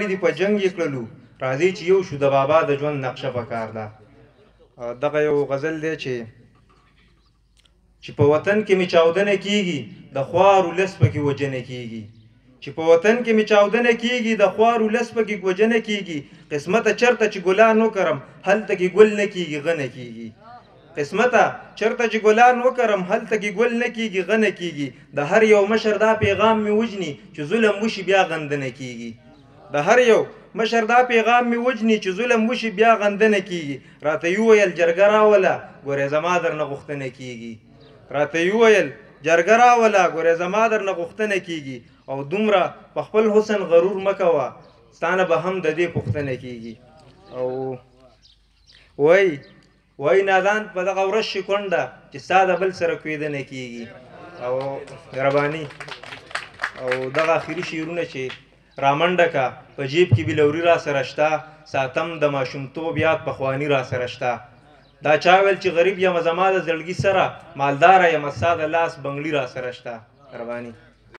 دي په جنگ یې کړلو راځي چې یو شو د بابا د ژوند نقشه پکار ده. دغه یو غزل دی چې په وطن کې مې چاودنه کیږي د خوارو لس پکې وجنه کیږي، چې په وطن کې مې چاودنه کیږي د خوارو لس پکې وجنه کیږي، قسمته چرته چې ګلان وکرم هلته کې ګل نه کیږي غنه کیږي، قسمته چرته چې ګلان وکرم هلته کې ګل نه کیږي غنه کیږي، د هر یو مشر دا پیغام مې وجني چې ظلم وشي بیا غندنه کیږي، د هر یو مشر دا پیغام مې وجني چې ظلم وشي بیا غندنه کیږي، راته یې وویل جرګه راوله ګورې زما درنه غوښتنه کیږي، راته یې وویل جرګه راوله ګورې زما درنه غوښتنه کیږي، او دومره په خپل حسن غرور مه کوه ستانه به هم د دې پوښتنه کیږي. او وای نادان په دغه ورځ شي کونډه چې ستا د بل سره کویدنه کیږي. او مهرباني او دغه اخري شعرونه چې رامنډه کا په جیب کې بلوري را سره شته، ساتم د ماشومتوب یاد پخواني را سره شته، دا چا ویل چې غریب یم زما د زړګي سره، مالداره یم ستا د لاس بنګړي را سره شته. مهرباني.